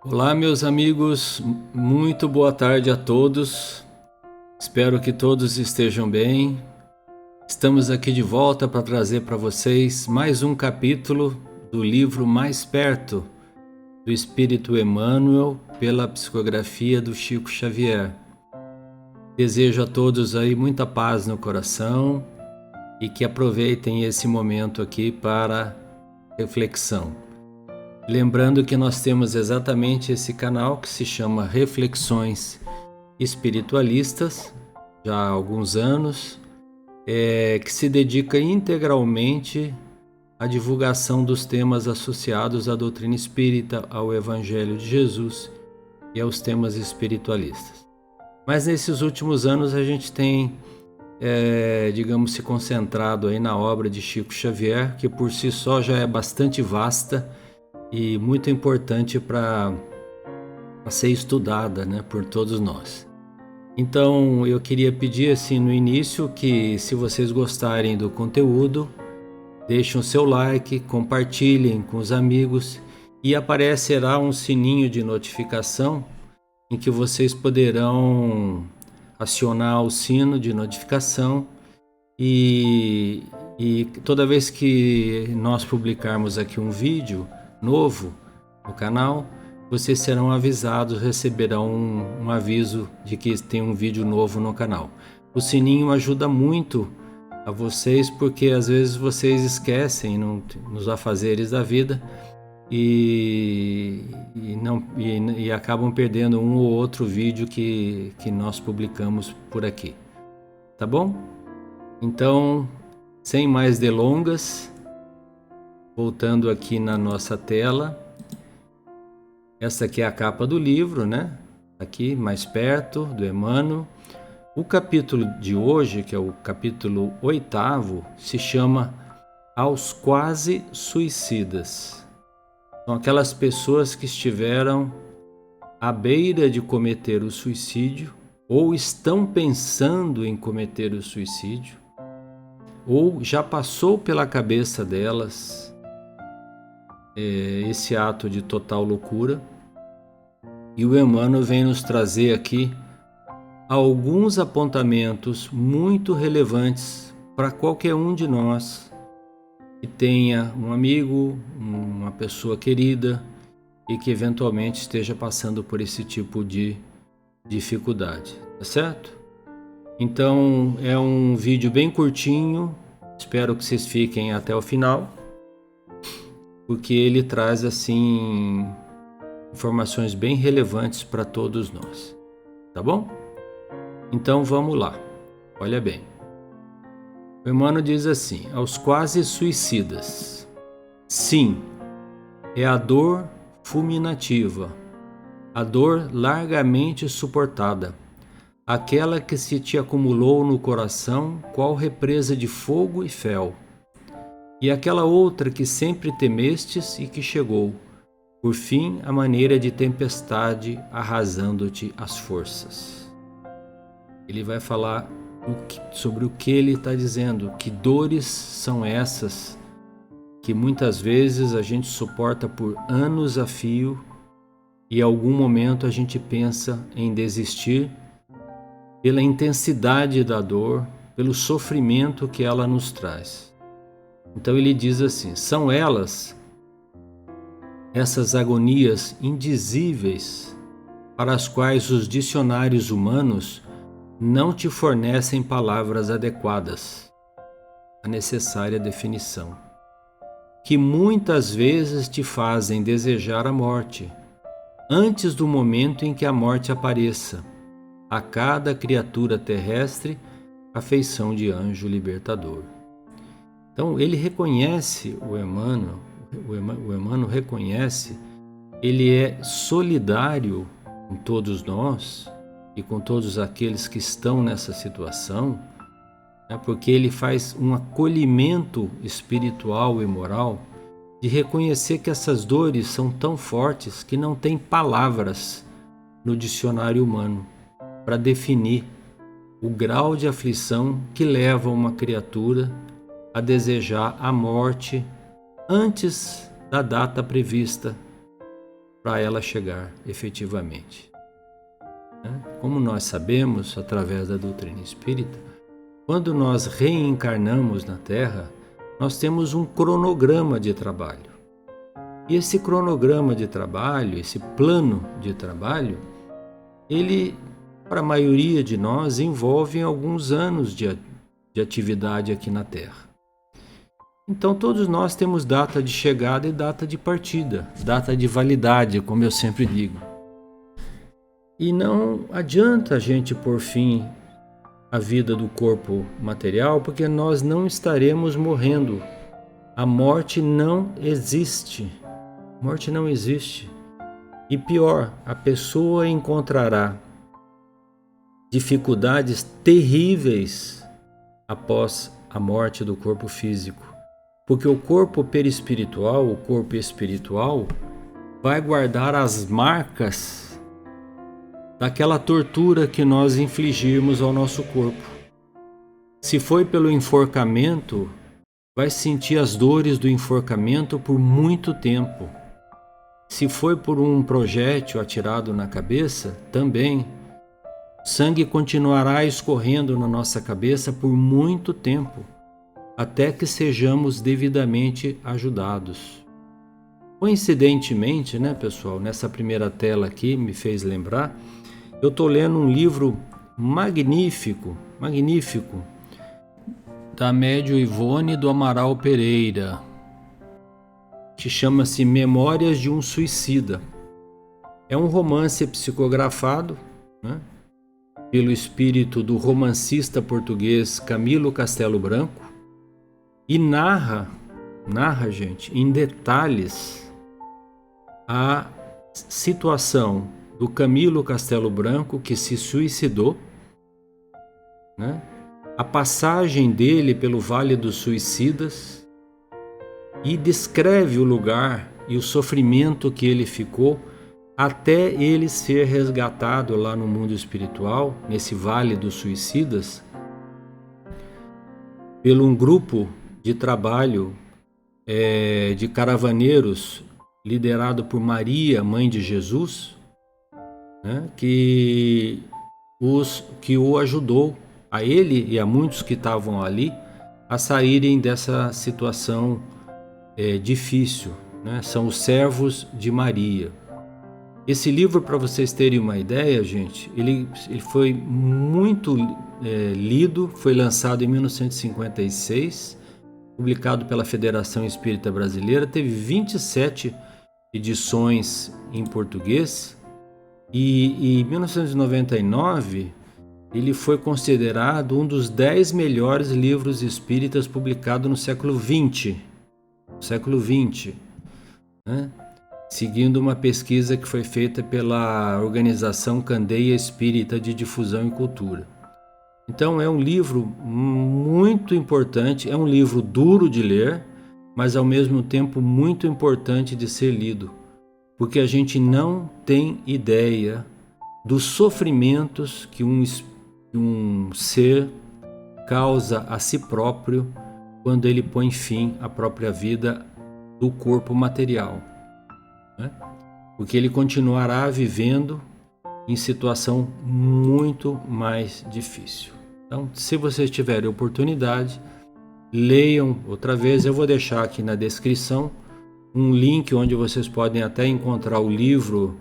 Olá, meus amigos, muito boa tarde a todos. Espero que todos estejam bem. Estamos aqui de volta para trazer para vocês mais um capítulo do livro Mais Perto, do Espírito Emmanuel, pela psicografia do Chico Xavier. Desejo a todos aí muita paz no coração e que aproveitem esse momento aqui para reflexão. Lembrando que nós temos exatamente esse canal que se chama Reflexões Espiritualistas, já há alguns anos, que se dedica integralmente à divulgação dos temas associados à doutrina espírita, ao Evangelho de Jesus e aos temas espiritualistas. Mas nesses últimos anos a gente tem, se concentrado aí na obra de Chico Xavier, que por si só já é bastante vasta e muito importante para ser estudada, né, por todos nós. Então eu queria pedir assim no início que, se vocês gostarem do conteúdo, deixem o seu like, compartilhem com os amigos e aparecerá um sininho de notificação em que vocês poderão acionar o sino de notificação e toda vez que nós publicarmos aqui um vídeo novo no canal, vocês serão avisados, receberão um aviso de que tem um vídeo novo no canal. O sininho ajuda muito a vocês, porque às vezes vocês esquecem nos afazeres da vida e acabam perdendo um ou outro vídeo que nós publicamos por aqui. Tá bom? Então, sem mais delongas, voltando aqui na nossa tela, essa aqui é a capa do livro, né? Aqui, Mais Perto, do Emmanuel. O capítulo de hoje, que é o capítulo 8º, se chama Aos Quase Suicidas. São aquelas pessoas que estiveram à beira de cometer o suicídio, ou estão pensando em cometer o suicídio, ou já passou pela cabeça delas esse ato de total loucura. E o Emmanuel vem nos trazer aqui alguns apontamentos muito relevantes para qualquer um de nós que tenha um amigo, uma pessoa querida e que eventualmente esteja passando por esse tipo de dificuldade, tá certo? Então é um vídeo bem curtinho, espero que vocês fiquem até o final, porque ele traz assim informações bem relevantes para todos nós, tá bom? Então vamos lá, olha bem. O Emmanuel diz assim: aos quase suicidas. Sim, é a dor fulminativa, a dor largamente suportada, aquela que se te acumulou no coração qual represa de fogo e fel, e aquela outra que sempre temestes e que chegou, por fim, à maneira de tempestade, arrasando-te as forças. Ele vai falar sobre o que ele está dizendo, que dores são essas que muitas vezes a gente suporta por anos a fio e em algum momento a gente pensa em desistir pela intensidade da dor, pelo sofrimento que ela nos traz. Então ele diz assim: são elas, essas agonias indizíveis, para as quais os dicionários humanos não te fornecem palavras adequadas, a necessária definição, que muitas vezes te fazem desejar a morte, antes do momento em que a morte apareça, a cada criatura terrestre a feição de anjo libertador. Então ele reconhece, o Emmanuel reconhece, ele é solidário com todos nós e com todos aqueles que estão nessa situação, né, porque ele faz um acolhimento espiritual e moral de reconhecer que essas dores são tão fortes que não tem palavras no dicionário humano para definir o grau de aflição que leva uma criatura a desejar a morte antes da data prevista para ela chegar efetivamente. Como nós sabemos, através da doutrina espírita, quando nós reencarnamos na Terra, nós temos um cronograma de trabalho. E esse cronograma de trabalho, esse plano de trabalho, ele, para a maioria de nós, envolve alguns anos de atividade aqui na Terra. Então todos nós temos data de chegada e data de partida, data de validade, como eu sempre digo. E não adianta a gente pôr fim à vida do corpo material, porque nós não estaremos morrendo. A morte não existe. A morte não existe. E pior, a pessoa encontrará dificuldades terríveis após a morte do corpo físico. Porque o corpo perispiritual, o corpo espiritual, vai guardar as marcas daquela tortura que nós infligirmos ao nosso corpo. Se foi pelo enforcamento, vai sentir as dores do enforcamento por muito tempo. Se foi por um projétil atirado na cabeça, também. Sangue continuará escorrendo na nossa cabeça por muito tempo, até que sejamos devidamente ajudados. Coincidentemente, pessoal, nessa primeira tela aqui me fez lembrar, eu estou lendo um livro magnífico, da médium Ivone do Amaral Pereira, que chama-se Memórias de um Suicida. É um romance psicografado, pelo espírito do romancista português Camilo Castelo Branco, e narra, gente, em detalhes a situação do Camilo Castelo Branco, que se suicidou, a passagem dele pelo Vale dos Suicidas, e descreve o lugar e o sofrimento que ele ficou até ele ser resgatado lá no mundo espiritual, nesse Vale dos Suicidas, pelo um grupo de trabalho de caravaneiros liderado por Maria, mãe de Jesus, que o ajudou, a ele e a muitos que estavam ali, a saírem dessa situação difícil. São os servos de Maria. Esse livro, para vocês terem uma ideia, gente, ele foi muito lido, foi lançado em 1956, publicado pela Federação Espírita Brasileira, teve 27 edições em português, e em 1999 ele foi considerado um dos 10 melhores livros espíritas publicados no século XX. Seguindo uma pesquisa que foi feita pela organização Candeia Espírita de Difusão e Cultura. Então é um livro muito importante, é um livro duro de ler, mas ao mesmo tempo muito importante de ser lido, porque a gente não tem ideia dos sofrimentos que um ser causa a si próprio quando ele põe fim à própria vida do corpo material. Porque ele continuará vivendo em situação muito mais difícil. Então, se vocês tiverem oportunidade, leiam outra vez. Eu vou deixar aqui na descrição um link onde vocês podem até encontrar o livro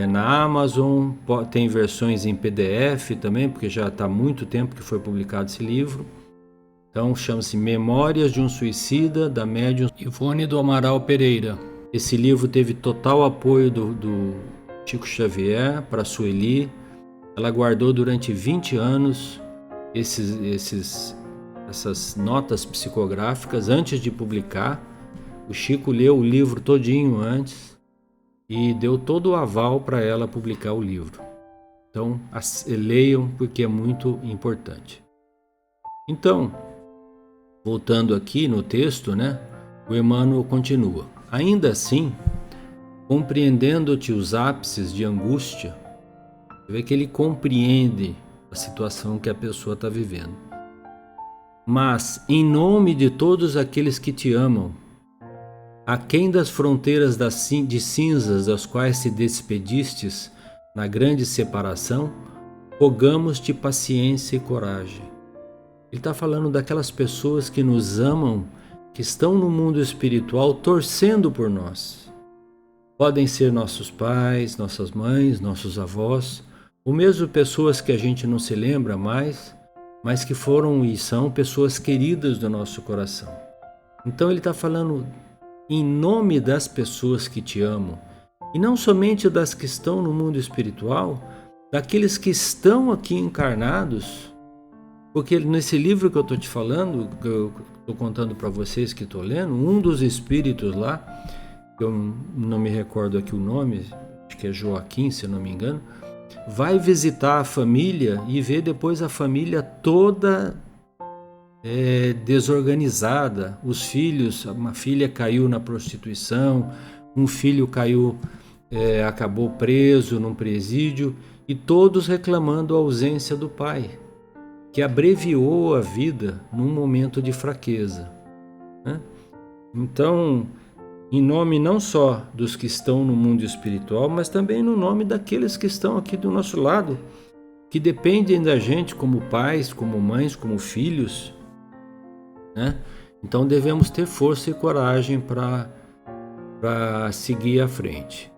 na Amazon. Tem versões em PDF também, porque já está há muito tempo que foi publicado esse livro. Então, chama-se Memórias de um Suicida, da médium Ivone do Amaral Pereira. Esse livro teve total apoio do Chico Xavier para a Sueli. Ela guardou durante 20 anos essas notas psicográficas antes de publicar. O Chico leu o livro todinho antes e deu todo o aval para ela publicar o livro. Então, leiam, porque é muito importante. Então, voltando aqui no texto, o Emmanuel continua. Ainda assim, compreendendo-te os ápices de angústia, você vê que ele compreende a situação que a pessoa está vivendo. Mas, em nome de todos aqueles que te amam, Aquém das fronteiras de cinzas das quais te despedistes na grande separação, rogamos-te paciência e coragem. Ele está falando daquelas pessoas que nos amam, que estão no mundo espiritual torcendo por nós. Podem ser nossos pais, nossas mães, nossos avós, ou mesmo pessoas que a gente não se lembra mais, mas que foram e são pessoas queridas do nosso coração. Então ele está falando em nome das pessoas que te amam, e não somente das que estão no mundo espiritual, daqueles que estão aqui encarnados, porque nesse livro que eu estou te falando, que eu estou contando para vocês que estou lendo, um dos espíritos lá, eu não me recordo aqui o nome, acho que é Joaquim, se eu não me engano, vai visitar a família e vê depois a família toda desorganizada, os filhos, uma filha caiu na prostituição, um filho acabou preso num presídio, e todos reclamando a ausência do pai, que abreviou a vida num momento de fraqueza, né? Então, em nome não só dos que estão no mundo espiritual, mas também no nome daqueles que estão aqui do nosso lado, que dependem da gente como pais, como mães, como filhos, né? Então devemos ter força e coragem para seguir à frente.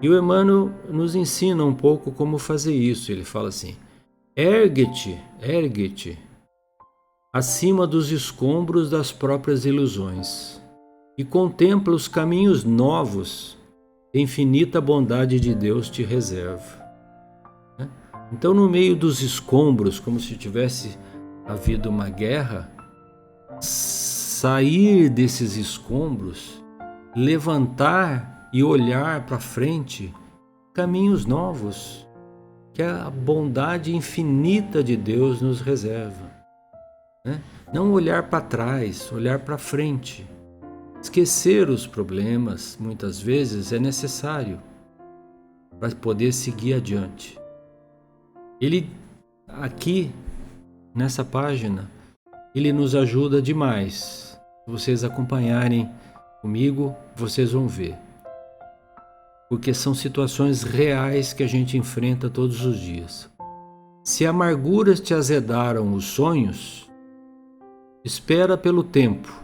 E o Emmanuel nos ensina um pouco como fazer isso. Ele fala assim: ergue-te acima dos escombros das próprias ilusões e contempla os caminhos novos que a infinita bondade de Deus te reserva. Então, no meio dos escombros, como se tivesse havido uma guerra, sair desses escombros, levantar e olhar para frente caminhos novos que a bondade infinita de Deus nos reserva, né? Não olhar para trás, olhar para frente. Esquecer os problemas, muitas vezes, é necessário para poder seguir adiante. Ele, aqui, nessa página, ele nos ajuda demais. Se vocês acompanharem comigo, vocês vão ver. Porque são situações reais que a gente enfrenta todos os dias. Se amarguras te azedaram os sonhos, espera pelo tempo,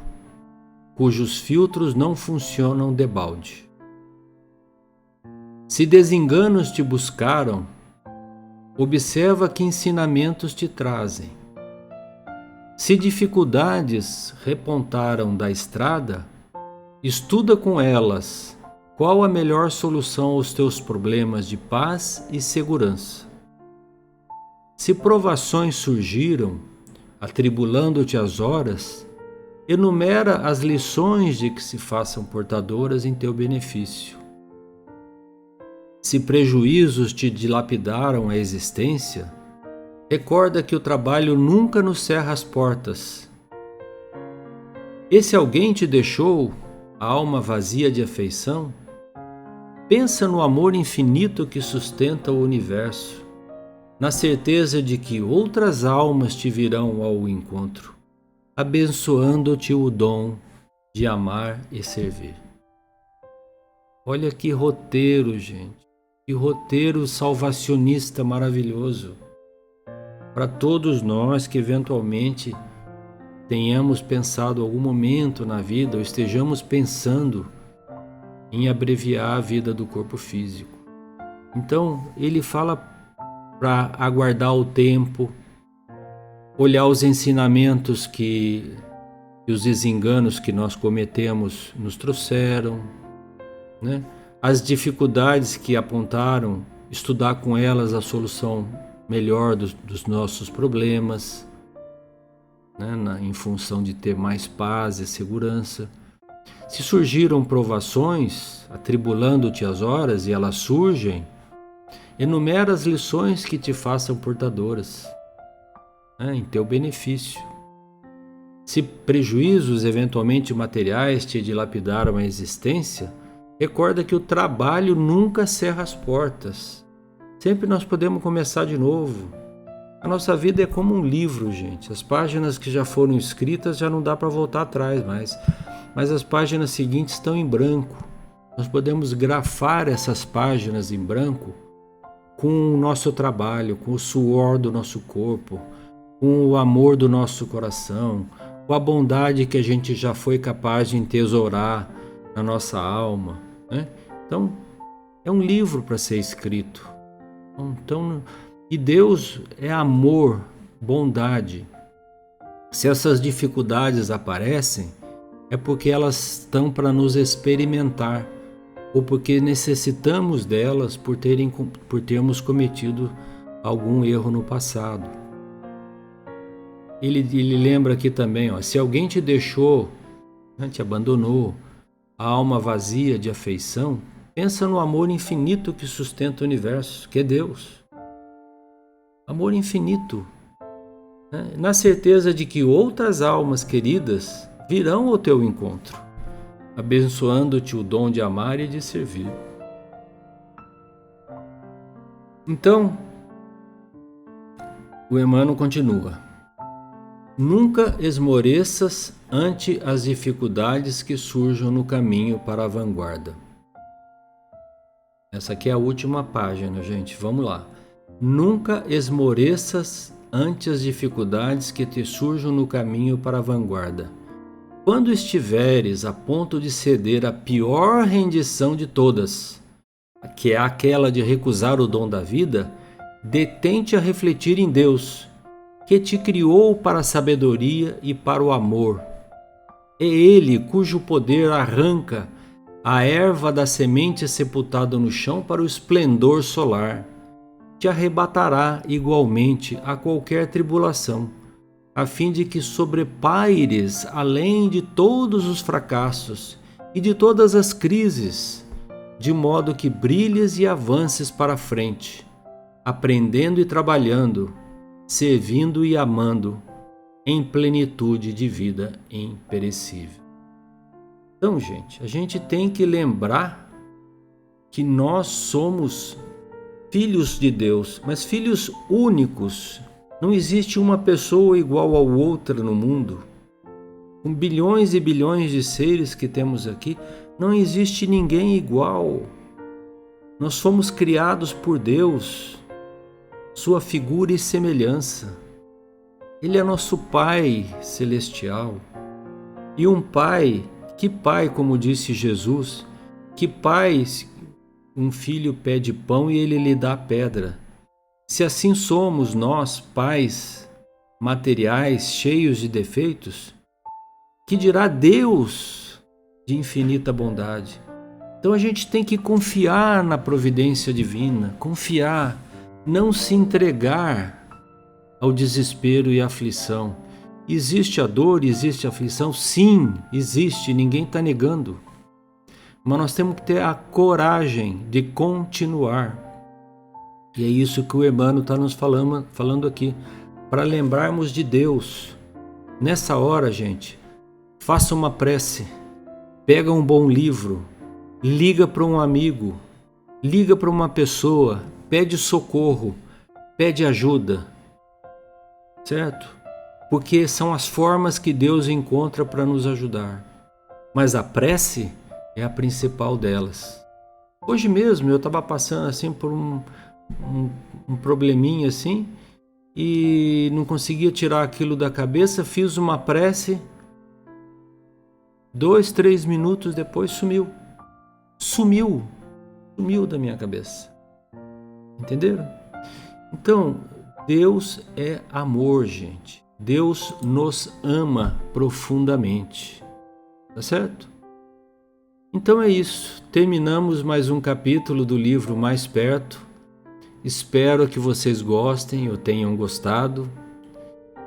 cujos filtros não funcionam debalde. Se desenganos te buscaram, observa que ensinamentos te trazem. Se dificuldades repontaram da estrada, estuda com elas qual a melhor solução aos teus problemas de paz e segurança. Se provações surgiram, atribulando-te as horas, enumera as lições de que se façam portadoras em teu benefício. Se prejuízos te dilapidaram a existência, recorda que o trabalho nunca nos cerra as portas. E se alguém te deixou a alma vazia de afeição, pensa no amor infinito que sustenta o universo, na certeza de que outras almas te virão ao encontro, abençoando-te o dom de amar e servir. Olha que roteiro, gente, que roteiro salvacionista maravilhoso para todos nós que eventualmente tenhamos pensado algum momento na vida ou estejamos pensando em abreviar a vida do corpo físico. Então ele fala para aguardar o tempo, olhar os ensinamentos que os desenganos que nós cometemos nos trouxeram, né? As dificuldades que apontaram, estudar com elas a solução melhor dos nossos problemas, né? Em função de ter mais paz e segurança. Se surgiram provações, atribulando-te as horas, e elas surgem, enumera as lições que te façam portadoras, né? Em teu benefício. Se prejuízos eventualmente materiais te dilapidaram a existência, recorda que o trabalho nunca cerra as portas. Sempre nós podemos começar de novo. A nossa vida é como um livro, gente. As páginas que já foram escritas já não dá para voltar atrás mais. mas as páginas seguintes estão em branco. Nós podemos grafar essas páginas em branco com o nosso trabalho, com o suor do nosso corpo, com o amor do nosso coração, com a bondade que a gente já foi capaz de entesourar na nossa alma, né? Então, é um livro para ser escrito. Então, e Deus é amor, bondade. Se essas dificuldades aparecem, é porque elas estão para nos experimentar, ou porque necessitamos delas por termos cometido algum erro no passado. Ele lembra aqui também, se alguém te deixou, te abandonou, a alma vazia de afeição, pensa no amor infinito que sustenta o universo, que é Deus. Amor infinito. Na certeza de que outras almas queridas virão ao teu encontro, abençoando-te o dom de amar e de servir. Então, o Emmanuel continua: nunca esmoreças ante as dificuldades que surjam no caminho para a vanguarda. Essa aqui é a última página, gente. Vamos lá. Nunca esmoreças ante as dificuldades que te surjam no caminho para a vanguarda. Quando estiveres a ponto de ceder a pior rendição de todas, que é aquela de recusar o dom da vida, detente a refletir em Deus, que te criou para a sabedoria e para o amor. É Ele cujo poder arranca a erva da semente sepultada no chão para o esplendor solar. Te arrebatará igualmente a qualquer tribulação, a fim de que sobrepaires além de todos os fracassos e de todas as crises, de modo que brilhes e avances para a frente, aprendendo e trabalhando, servindo e amando, em plenitude de vida imperecível. Então, gente, a gente tem que lembrar que nós somos filhos de Deus, mas filhos únicos. Não existe uma pessoa igual a outra no mundo. Com bilhões e bilhões de seres que temos aqui, não existe ninguém igual. Nós fomos criados por Deus, sua figura e semelhança. Ele é nosso Pai celestial. E um Pai, que Pai, como disse Jesus, que Pai, um filho pede pão e ele lhe dá pedra. Se assim somos nós, pais materiais cheios de defeitos, que dirá Deus de infinita bondade? Então a gente tem que confiar na providência divina, confiar, não se entregar ao desespero e à aflição. Existe a dor, existe a aflição? Sim, existe, ninguém está negando. Mas nós temos que ter a coragem de continuar. E é isso que o Emmanuel está nos falando aqui, para lembrarmos de Deus. Nessa hora, gente, faça uma prece, pega um bom livro, liga para um amigo, liga para uma pessoa, pede socorro, pede ajuda, certo? Porque são as formas que Deus encontra para nos ajudar. Mas a prece é a principal delas. Hoje mesmo eu estava passando assim por um probleminha assim e não conseguia tirar aquilo da cabeça, fiz uma prece, 2, 3 minutos depois sumiu da minha cabeça. Entenderam? Então, Deus é amor, gente. Deus nos ama profundamente. Tá certo? Então é isso. Terminamos mais um capítulo do livro Mais Perto. Espero que vocês gostem ou tenham gostado.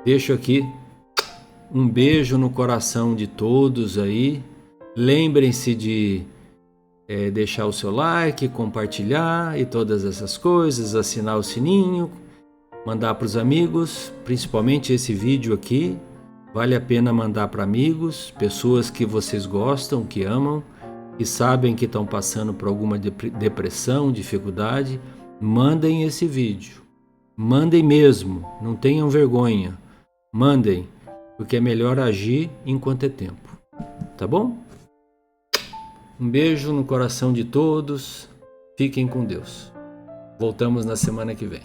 Deixo aqui um beijo no coração de todos aí. Lembrem-se de deixar o seu like, compartilhar e todas essas coisas, assinar o sininho, mandar para os amigos, principalmente esse vídeo aqui. Vale a pena mandar para amigos, pessoas que vocês gostam, que amam, que sabem que estão passando por alguma depressão, dificuldade. Mandem esse vídeo. Mandem mesmo, não tenham vergonha. Mandem, porque é melhor agir enquanto é tempo. tá bom? Um beijo no coração de todos. Fiquem com Deus. Voltamos na semana que vem.